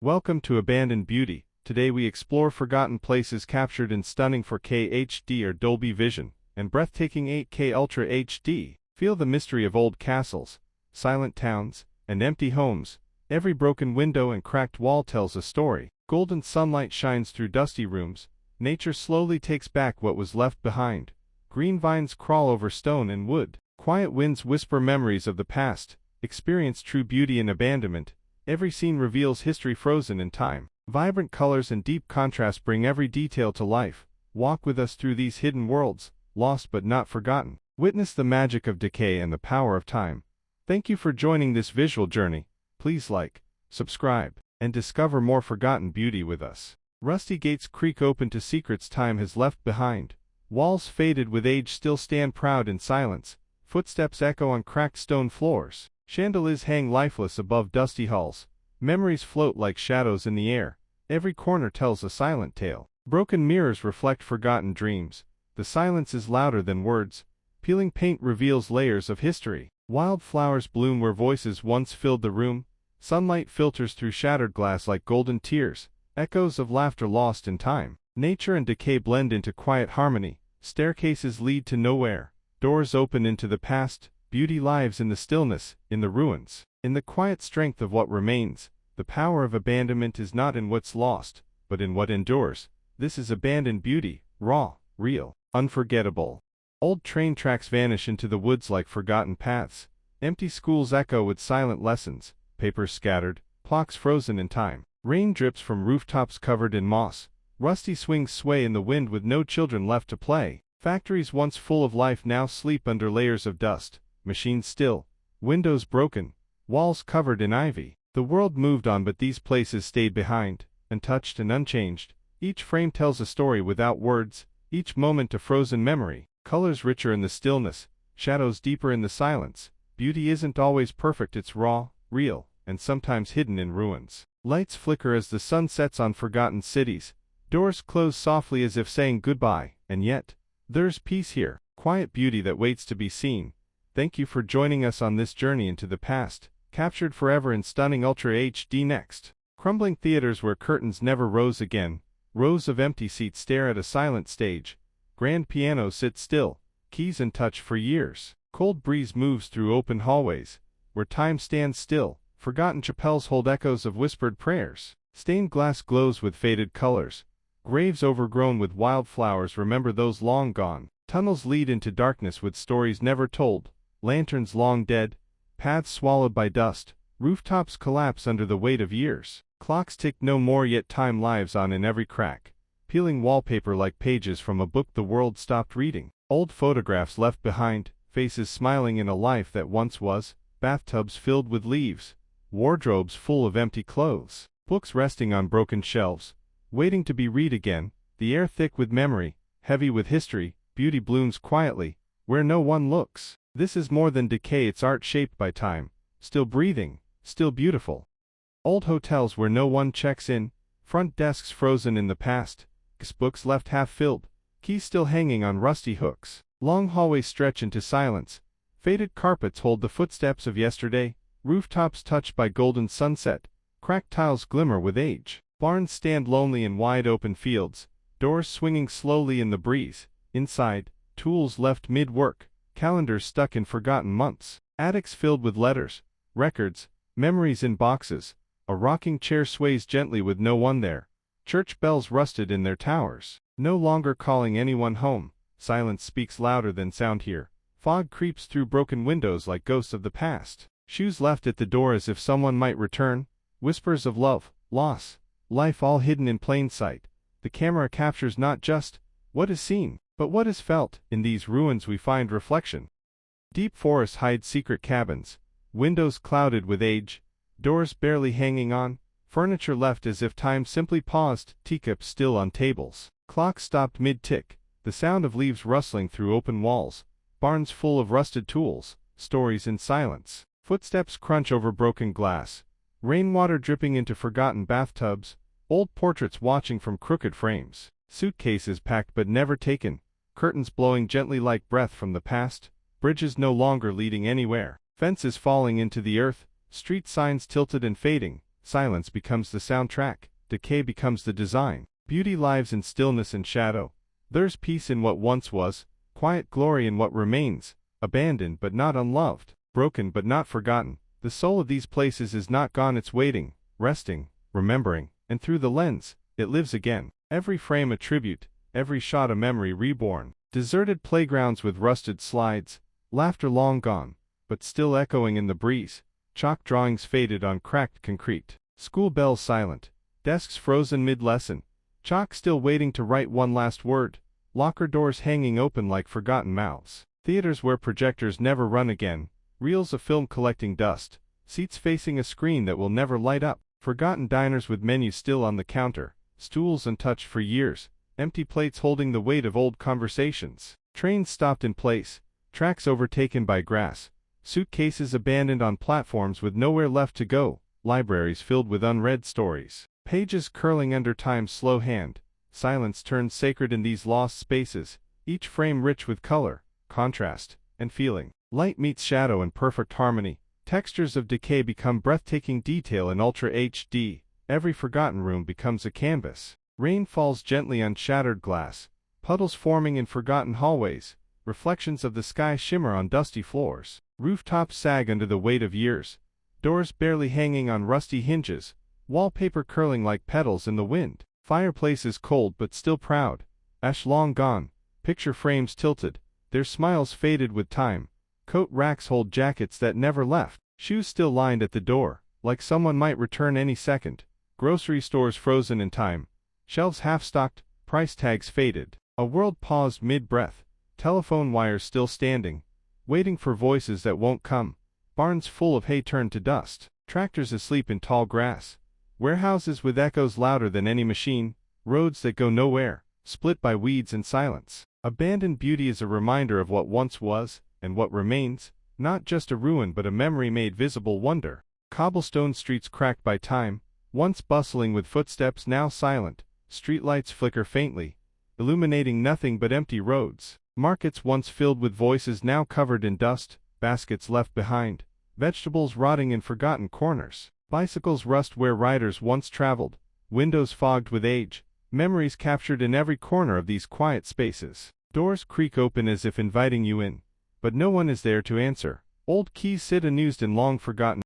Welcome to Abandoned Beauty. Today we explore forgotten places captured in stunning 4K HDR Dolby Vision and breathtaking 8K Ultra HD. Feel the mystery of old castles, silent towns, and empty homes. Every broken window and cracked wall tells a story. Golden sunlight shines through dusty rooms. Nature slowly takes back what was left behind. Green vines crawl over stone and wood. Quiet winds whisper memories of the past. Experience true beauty in abandonment. Every scene reveals history frozen in time. Vibrant colors and deep contrast bring every detail to life. Walk with us through these hidden worlds, lost but not forgotten. Witness the magic of decay and the power of time. Thank you for joining this visual journey. Please like, subscribe, and discover more forgotten beauty with us. Rusty gates creak open to secrets time has left behind. Walls faded with age still stand proud in silence. Footsteps echo on cracked stone floors. Chandeliers hang lifeless above dusty halls. Memories float like shadows in the air. Every corner tells a silent tale. Broken mirrors reflect forgotten dreams. The silence is louder than words. Peeling paint reveals layers of history. Wildflowers bloom where voices once filled the room. Sunlight filters through shattered glass like golden tears. Echoes of laughter lost in time. Nature and decay blend into quiet harmony. Staircases lead to nowhere. Doors open into the past. Beauty lives in the stillness, in the ruins, in the quiet strength of what remains. The power of abandonment is not in what's lost, but in what endures. This is abandoned beauty, raw, real, unforgettable. Old train tracks vanish into the woods like forgotten paths. Empty schools echo with silent lessons, papers scattered, clocks frozen in time. Rain drips from rooftops covered in moss. Rusty swings sway in the wind with no children left to play. Factories once full of life now sleep under layers of dust. Machines still, windows broken, walls covered in ivy. The world moved on but these places stayed behind, untouched and unchanged. Each frame tells a story without words, each moment a frozen memory. Colors richer in the stillness, shadows deeper in the silence. Beauty isn't always perfect, it's raw, real, and sometimes hidden in ruins. Lights flicker as the sun sets on forgotten cities. Doors close softly as if saying goodbye, and yet, there's peace here, quiet beauty that waits to be seen. Thank you for joining us on this journey into the past, captured forever in stunning Ultra HD. Next. Crumbling theaters where curtains never rose again. Rows of empty seats stare at a silent stage. Grand pianos sit still, keys untouched for years. Cold breeze moves through open hallways, where time stands still. Forgotten chapels hold echoes of whispered prayers. Stained glass glows with faded colors. Graves overgrown with wildflowers remember those long gone. Tunnels lead into darkness with stories never told. Lanterns long dead, paths swallowed by dust, rooftops collapse under the weight of years. Clocks tick no more yet time lives on in every crack, peeling wallpaper like pages from a book the world stopped reading. Old photographs left behind, faces smiling in a life that once was, bathtubs filled with leaves, wardrobes full of empty clothes, books resting on broken shelves, waiting to be read again, the air thick with memory, heavy with history. Beauty blooms quietly, where no one looks. This is more than decay, it's art shaped by time, still breathing, still beautiful. Old hotels where no one checks in, front desks frozen in the past, books left half-filled, keys still hanging on rusty hooks. Long hallways stretch into silence, faded carpets hold the footsteps of yesterday, rooftops touched by golden sunset, cracked tiles glimmer with age. Barns stand lonely in wide open fields, doors swinging slowly in the breeze. Inside, tools left mid-work, calendars stuck in forgotten months, attics filled with letters, records, memories in boxes. A rocking chair sways gently with no one there. Church bells rusted in their towers, no longer calling anyone home. Silence speaks louder than sound here. Fog creeps through broken windows like ghosts of the past. Shoes left at the door as if someone might return. Whispers of love, loss, life all hidden in plain sight. The camera captures not just what is seen, but what is felt. In these ruins we find reflection. Deep forests hide secret cabins, windows clouded with age, doors barely hanging on, furniture left as if time simply paused, teacups still on tables. Clocks stopped mid-tick, the sound of leaves rustling through open walls, barns full of rusted tools, stories in silence. Footsteps crunch over broken glass, rainwater dripping into forgotten bathtubs, old portraits watching from crooked frames. Suitcases packed but never taken, curtains blowing gently like breath from the past, bridges no longer leading anywhere, fences falling into the earth, street signs tilted and fading, Silence becomes the soundtrack, decay becomes the design. Beauty lives in stillness and shadow. There's peace in what once was, quiet glory in what remains, abandoned but not unloved, broken but not forgotten. The soul of these places is not gone, it's waiting, resting, remembering, and through the lens, it lives again. Every frame a tribute, every shot a memory reborn. Deserted playgrounds with rusted slides, laughter long gone, but still echoing in the breeze, chalk drawings faded on cracked concrete, school bells silent, desks frozen mid-lesson, chalk still waiting to write one last word, locker doors hanging open like forgotten mouths, theaters where projectors never run again, reels of film collecting dust, seats facing a screen that will never light up, forgotten diners with menus still on the counter, stools untouched for years, empty plates holding the weight of old conversations, trains stopped in place, tracks overtaken by grass, suitcases abandoned on platforms with nowhere left to go, libraries filled with unread stories, pages curling under time's slow hand. Silence turns sacred in these lost spaces, each frame rich with color, contrast, and feeling. Light meets shadow in perfect harmony. Textures of decay become breathtaking detail in Ultra HD. Every forgotten room becomes a canvas. Rain falls gently on shattered glass, puddles forming in forgotten hallways, reflections of the sky shimmer on dusty floors. Rooftops sag under the weight of years, doors barely hanging on rusty hinges, wallpaper curling like petals in the wind. Fireplaces cold but still proud, ash long gone, picture frames tilted, their smiles faded with time. Coat racks hold jackets that never left, shoes still lined at the door, like someone might return any second. Grocery stores frozen in time, shelves half-stocked, price tags faded. A world paused mid-breath, telephone wires still standing, waiting for voices that won't come. Barns full of hay turned to dust, tractors asleep in tall grass. Warehouses with echoes louder than any machine, roads that go nowhere, split by weeds and silence. Abandoned beauty is a reminder of what once was, and what remains, not just a ruin but a memory made visible wonder. Cobblestone streets cracked by time, once bustling with footsteps now silent, streetlights flicker faintly, illuminating nothing but empty roads. Markets once filled with voices now covered in dust, baskets left behind, vegetables rotting in forgotten corners. Bicycles rust where riders once traveled, windows fogged with age, memories captured in every corner of these quiet spaces. Doors creak open as if inviting you in, but no one is there to answer. Old keys sit unused in long forgotten